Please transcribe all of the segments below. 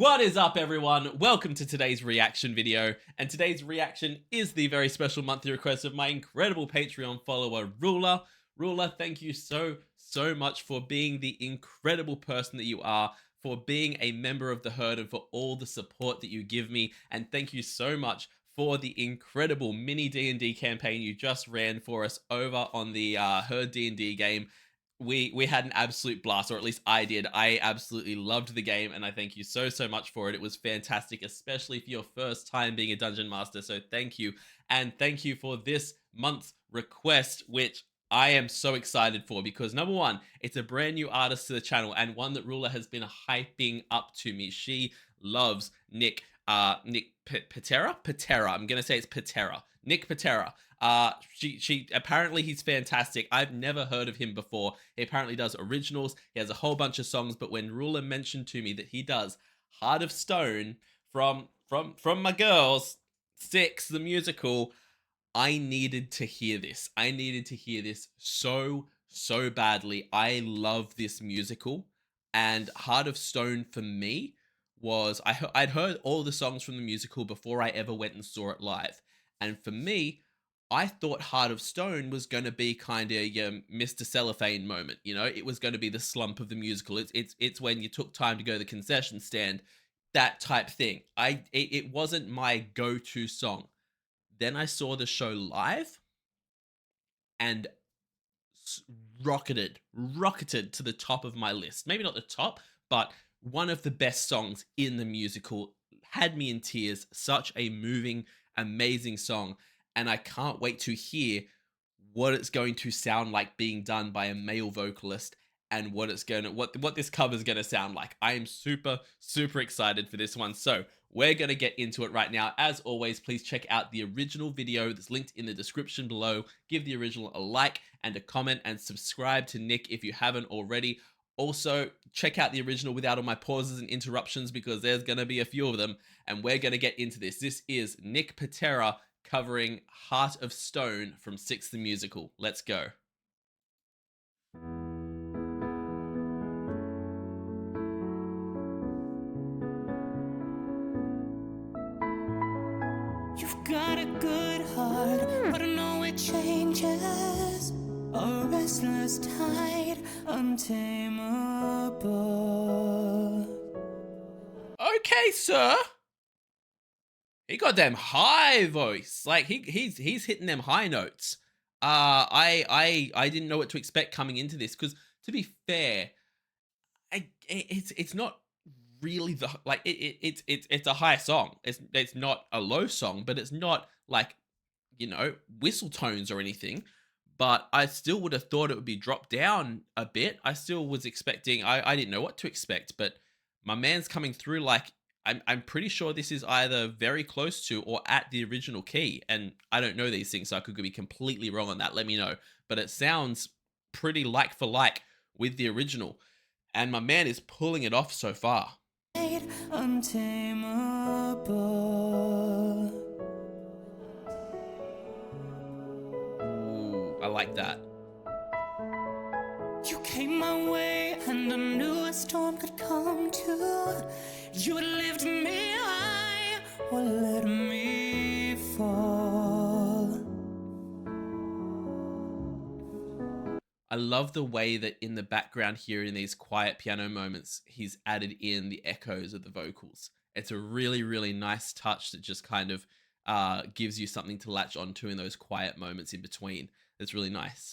What is up, everyone? Welcome to today's reaction video, and today's reaction is the very special monthly request of my incredible Patreon follower, Ruler. Ruler, thank you so much for being the incredible person that you are, for being a member of the herd, and for all the support that you give me, and thank you so much for the incredible mini D&D campaign you just ran for us over on the Herd D&D game. We had an absolute blast, or at least I did. I absolutely loved the game, and I thank you so much for it. It was fantastic, especially for your first time being a dungeon master, so thank you. And thank you for this month's request, which I am so excited for, because number one, it's a brand new artist to the channel, and one that Ruler has been hyping up to me. She loves Pitera. I'm gonna say it's Pitera. Nick Pitera. She apparently he's fantastic. I've never heard of him before. He apparently does originals. He has a whole bunch of songs, but when Ruler mentioned to me that he does Heart of Stone from my girls, Six, the musical, I needed to hear this. I needed to hear this so badly. I love this musical, and Heart of Stone for me was I'd heard all the songs from the musical before I ever went and saw it live. And for me, I thought Heart of Stone was going to be kind of your Mr. Cellophane moment. You know, it was going to be the slump of the musical. It's when you took time to go to the concession stand, that type thing. It wasn't my go-to song. Then I saw the show live and rocketed to the top of my list. Maybe not the top, but one of the best songs in the musical. Had me in tears. Such a moving, amazing song, and I can't wait to hear what it's going to sound like being done by a male vocalist, and what this cover is gonna sound like. I am super excited for this one. So we're gonna get into it right now. As always, please check out the original video that's linked in the description below. Give the original a like and a comment, and subscribe to Nick if you haven't already. Also, check out the original without all my pauses and interruptions, because there's going to be a few of them, and we're going to get into this. This is Nick Pitera covering Heart of Stone from Six the Musical. Let's go. You've got a good heart, but I know it changes. A restless tide, untamable. Okay, sir. He got them high voice. Like he's hitting them high notes. I didn't know what to expect coming into this, because to be fair, it's not really the like it's a high song. It's not a low song, but it's not like, you know, whistle tones or anything. But I still would have thought it would be dropped down a bit. I still was expecting, I didn't know what to expect, but my man's coming through like, I'm pretty sure this is either very close to or at the original key. And I don't know these things, so I could be completely wrong on that. Let me know. But it sounds pretty like for like with the original. And my man is pulling it off so far. Untamable. I like that. You came my way, and I knew a storm could come too. You would lift me high or let me fall. I love the way that in the background here, in these quiet piano moments, he's added in the echoes of the vocals. It's a really nice touch that just kind of gives you something to latch onto in those quiet moments in between. It's really nice.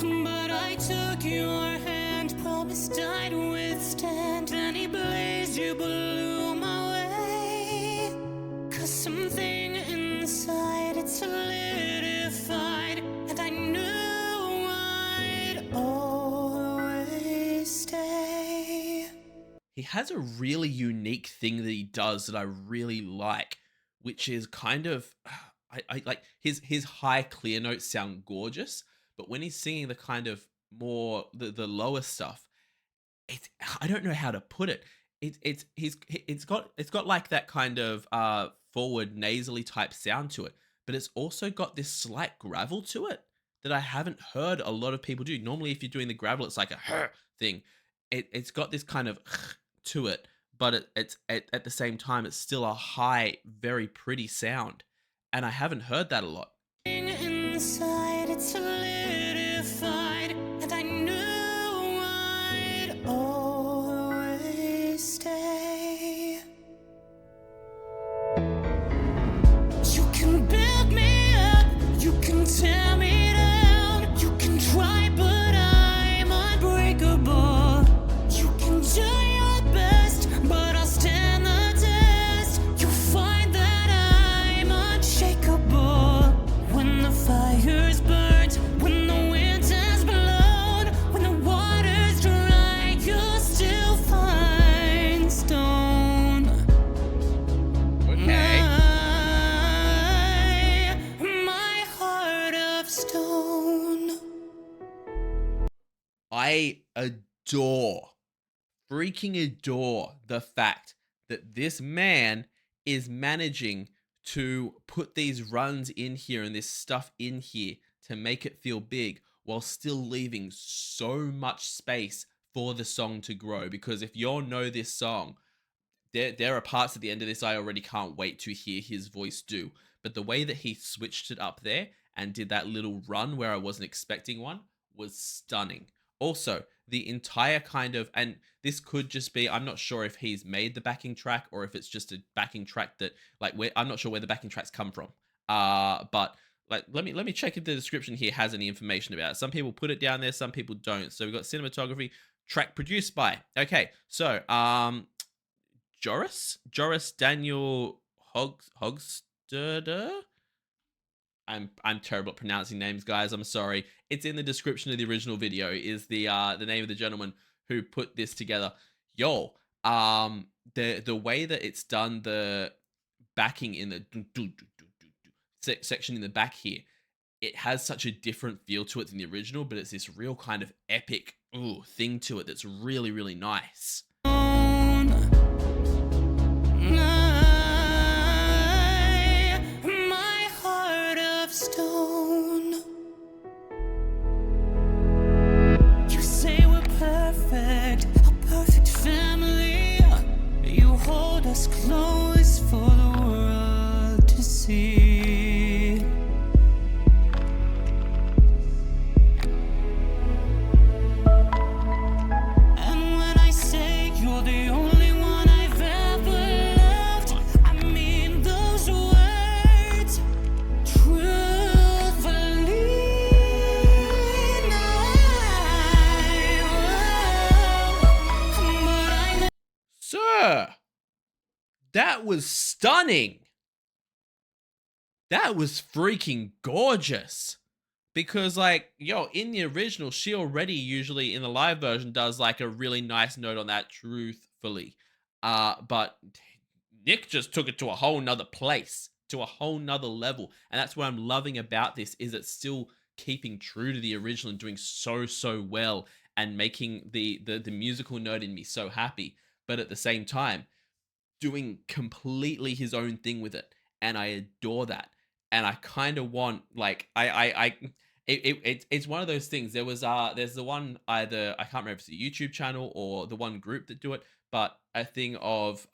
But I took your hand, promised I'd withstand any blaze you blew my way. 'Cause something inside it solidified, and I knew I'd always stay. He has a really unique thing that he does that I really like, which is kind of I like his high clear notes sound gorgeous, but when he's singing the kind of more the lower stuff, it's, I don't know how to put it. It's got like that kind of forward nasally type sound to it, but it's also got this slight gravel to it that I haven't heard a lot of people do. Normally, if you're doing the gravel, it's like a thing. It's got this kind of to it, but it's at the same time, it's still a high, very pretty sound. And I haven't heard that a lot. Inside it's solidified, and I knew I'd always stay. You can build me up, you can tear me down, you can try, but I'm unbreakable. You can do your best, but I'll stand the test. You'll find that I'm unshakable. When the fire's burnt, when the wind has blown, when the water's dry, you'll still find stone. Okay. My heart of stone. I freaking adore the fact that this man is managing to put these runs in here and this stuff in here to make it feel big while still leaving so much space for the song to grow. Because if you all know this song, there are parts at the end of this I already can't wait to hear his voice do. But the way that he switched it up there and did that little run where I wasn't expecting one was stunning. Also, the entire kind of, and this could just be, I'm not sure if he's made the backing track or if it's just a backing track that, like, I'm not sure where the backing tracks come from. But like, let me check if the description here has any information about it. Some people put it down there, some people don't. So we've got cinematography, track produced by. Okay, so Joris Daniel Hogsteder. I'm terrible at pronouncing names, guys. I'm sorry. It's in the description of the original video. Is the name of the gentleman who put this together. Yo, the way that it's done, the backing in the section in the back here, it has such a different feel to it than the original, but it's this real kind of epic thing to it that's really, really nice. Stone. You say we're perfect, a perfect family. You hold us close for the world to see. And when I say you're the only one I've ever loved, I mean those words. Sir, that was stunning. That was freaking gorgeous. Because, like, yo, in the original, she already usually in the live version does like a really nice note on that, truthfully. But Nick just took it to a whole nother place, to a whole nother level. And that's what I'm loving about this, is it's still keeping true to the original and doing so well and making the musical note in me so happy. But at the same time, doing completely his own thing with it. And I adore that. And I kind of want, like, it's one of those things. There's the one, either, I can't remember if it's a YouTube channel or the one group that do it, but a thing of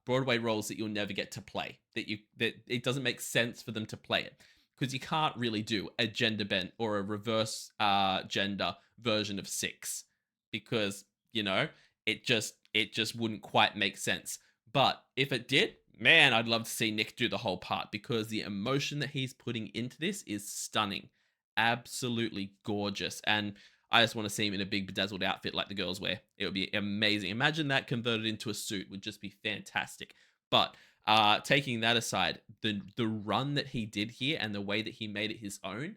Broadway roles that you'll never get to play, that it doesn't make sense for them to play it, because you can't really do a gender bent or a reverse gender version of Six, because, you know, it just wouldn't quite make sense. But if it did, man, I'd love to see Nick do the whole part, because the emotion that he's putting into this is stunning. Absolutely gorgeous. And I just want to see him in a big bedazzled outfit like the girls wear. It would be amazing. Imagine that converted into a suit would just be fantastic. But taking that aside, the run that he did here and the way that he made it his own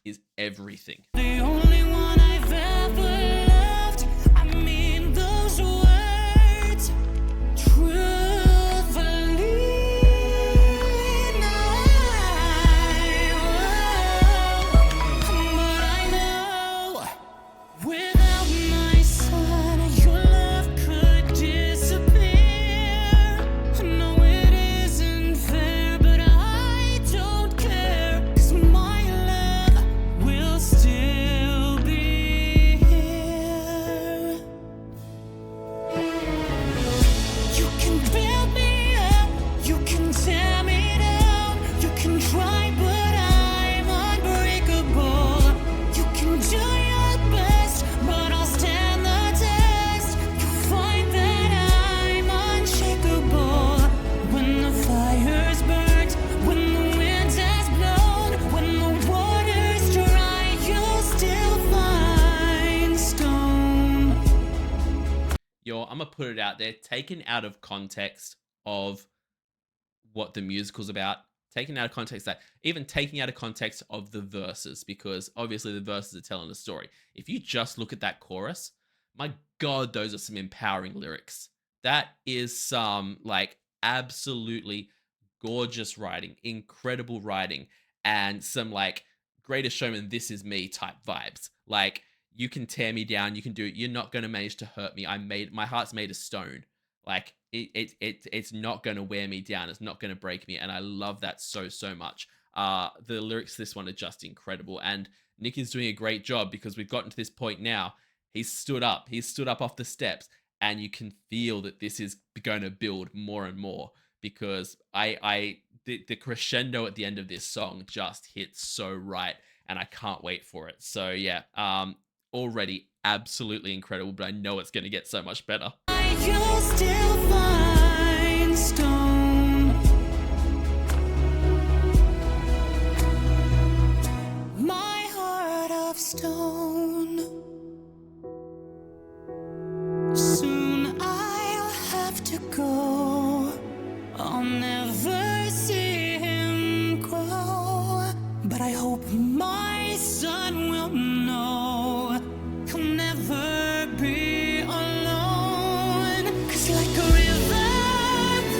is everything. The only one I've ever loved, I mean those words, truthfully. But I know, without my son, your love could disappear. No, it isn't fair, but I don't care, 'cause my love will still be here. put it out there, taken out of context of what the musical's about, taken out of context that even taking out of context of the verses, because obviously the verses are telling a story. If you just look at that chorus, my God, those are some empowering lyrics. That is some like absolutely gorgeous writing, incredible writing, and some like Greatest Showman, This Is Me type vibes. Like, you can tear me down, you can do it. You're not gonna manage to hurt me. My heart's made of stone. Like it's not gonna wear me down. It's not gonna break me, and I love that so much. The lyrics to this one are just incredible, and Nick is doing a great job because we've gotten to this point now. He's stood up. He's stood up off the steps, and you can feel that this is going to build more and more because the crescendo at the end of this song just hits so right, and I can't wait for it. So yeah, already absolutely incredible, but I know it's going to get so much better. You'll still find stone. My heart of stone. Soon I'll have to go. I'll never see him grow. But I hope my son will know he'll never be alone. 'Cause like a river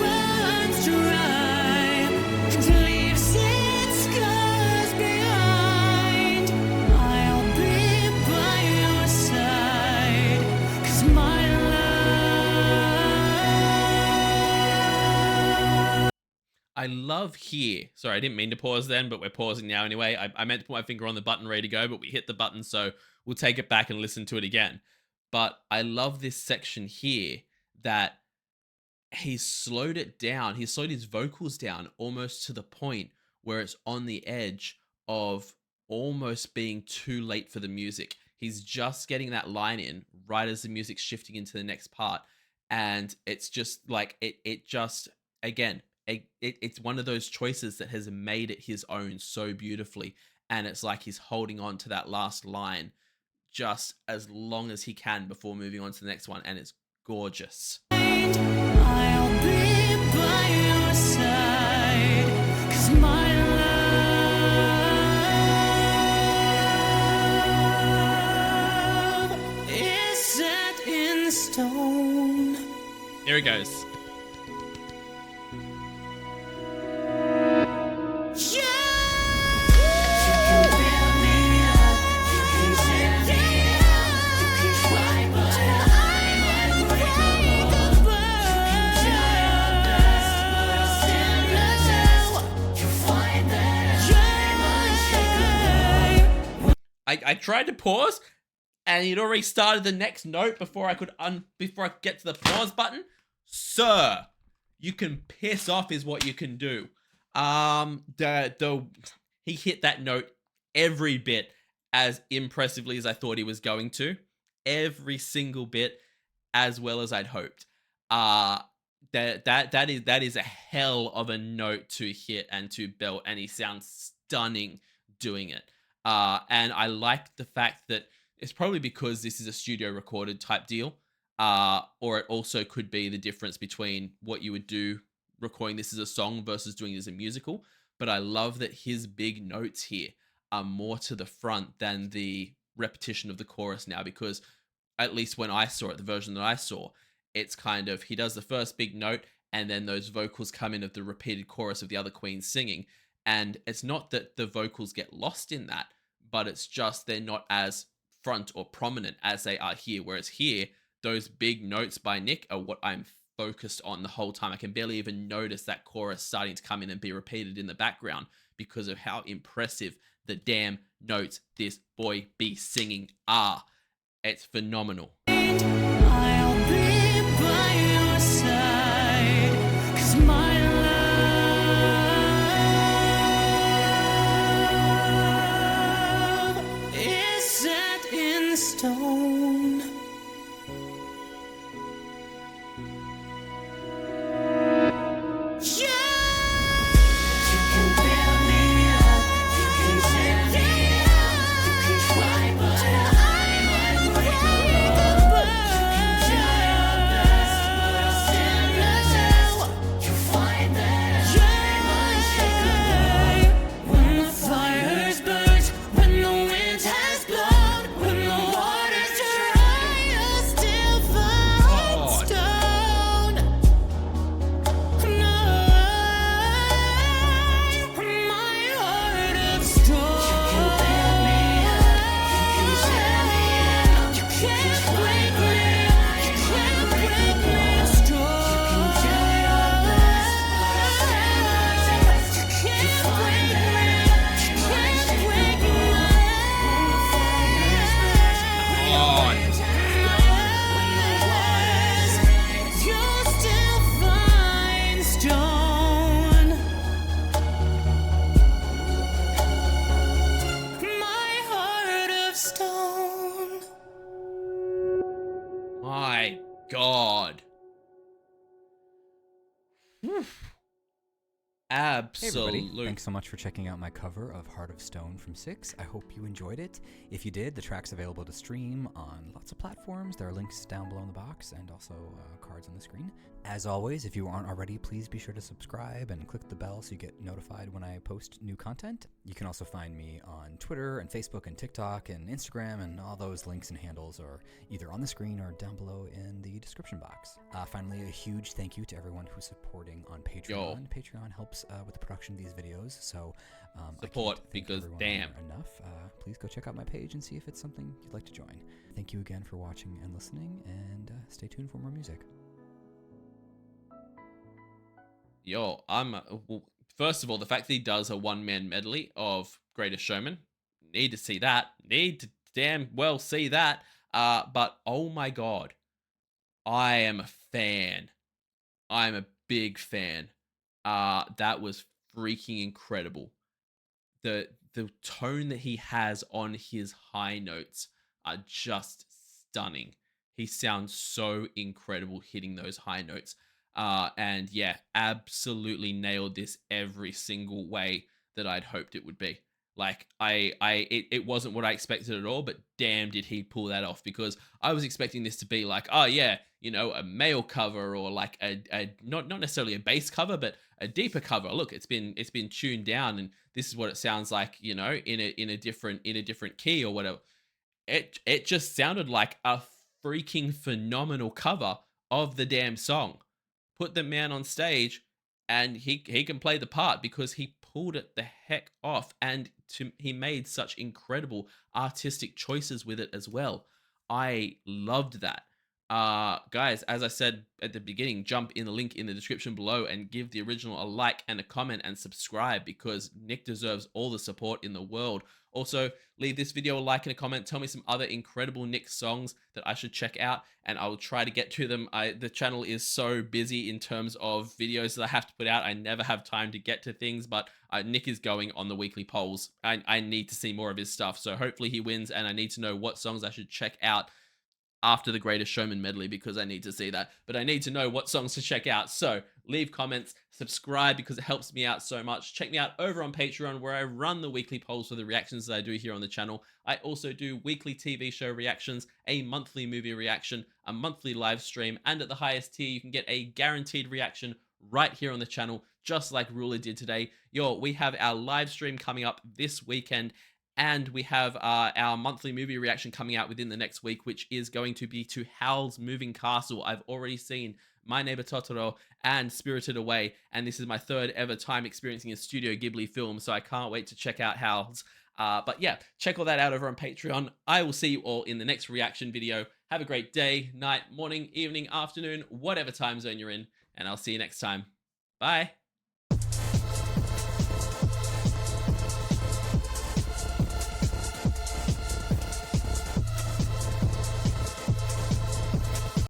runs dry and leaves its scars behind, I'll be by your side. 'Cause my love. I love here. Sorry, I didn't mean to pause then, but we're pausing now anyway. I meant to put my finger on the button ready to go, but we hit the button, so we'll take it back and listen to it again. But I love this section here that he's slowed it down. He's slowed his vocals down almost to the point where it's on the edge of almost being too late for the music. He's just getting that line in right as the music's shifting into the next part. And it's just like, it just, again, it's one of those choices that has made it his own so beautifully. And it's like he's holding on to that last line just as long as he can before moving on to the next one. And it's gorgeous. I'll be by your side. 'Cause my love is set in stone. Here it goes. I tried to pause, and he'd already started the next note before I could before I could get to the pause button. Sir, you can piss off is what you can do. He hit that note every bit as impressively as I thought he was going to. Every single bit as well as I'd hoped. That is a hell of a note to hit and to belt, and he sounds stunning doing it. And I like the fact that it's probably because this is a studio recorded type deal, or it also could be the difference between what you would do recording this as a song versus doing it as a musical. But I love that his big notes here are more to the front than the repetition of the chorus now, because at least when I saw it, the version that I saw, it's kind of, he does the first big note and then those vocals come in of the repeated chorus of the other queens singing. And it's not that the vocals get lost in that, but it's just they're not as front or prominent as they are here. Whereas here, those big notes by Nick are what I'm focused on the whole time. I can barely even notice that chorus starting to come in and be repeated in the background because of how impressive the damn notes this boy be singing are. It's phenomenal. I'll be by your side. 'Cause my love is set in stone. God. Whew. Hey everybody, Absolute. thanks so much for checking out my cover of Heart of Stone from Six. I hope you enjoyed it. If you did, the track's available to stream on lots of platforms. There are links down below in the box and also cards on the screen. As always, if you aren't already, please be sure to subscribe and click the bell so you get notified when I post new content. You can also find me on Twitter and Facebook and TikTok and Instagram, and all those links and handles are either on the screen or down below in the description box. Finally, a huge thank you to everyone who's supporting on Patreon. Yo. Patreon helps with the production of these videos, so Support, I can't thank because everyone damn. enough. Please go check out my page and see if it's something you'd like to join. Thank you again for watching and listening, and stay tuned for more music. Yo, well, first of all, the fact that he does a one-man medley of Greatest Showman, need to see that. Need to damn well see that. But oh my God, I am a fan. I'm a big fan. That was freaking incredible. The tone that he has on his high notes are just stunning. He sounds so incredible hitting those high notes. And yeah, absolutely nailed this every single way that I'd hoped it would be. Like it wasn't what I expected at all, but damn did he pull that off, because I was expecting this to be like, oh yeah, a male cover, or like a not necessarily a bass cover, but a deeper cover. Look, it's been tuned down, and this is what it sounds like, in a different key or whatever. It just sounded like a freaking phenomenal cover of the damn song. Put the man on stage, and he can play the part, because he pulled it the heck off, and he made such incredible artistic choices with it as well. I loved that. Guys, as I said at the beginning, jump in the link in the description below and give the original a like and a comment and subscribe, because Nick deserves all the support in the world. Also, leave this video a like and a comment. Tell me some other incredible Nick songs that I should check out, and I will try to get to them. The channel is so busy in terms of videos that I have to put out. I never have time to get to things, but Nick is going on the weekly polls. I need to see more of his stuff, so hopefully he wins, and I need to know what songs I should check out after the Greatest Showman medley, because I need to see that. But I need to know what songs to check out. So leave comments, subscribe, because it helps me out so much. Check me out over on Patreon, where I run the weekly polls for the reactions that I do here on the channel. I also do weekly TV show reactions, a monthly movie reaction, a monthly live stream, and at the highest tier, you can get a guaranteed reaction right here on the channel, just like Ruler did today. We have our live stream coming up this weekend, and we have our monthly movie reaction coming out within the next week, which is going to be to Howl's Moving Castle. I've already seen My Neighbor Totoro and Spirited Away, and this is my third ever time experiencing a Studio Ghibli film, so I can't wait to check out Howl's. But yeah, check all that out over on Patreon. I will see you all in the next reaction video. Have a great day, night, morning, evening, afternoon, whatever time zone you're in, and I'll see you next time. Bye.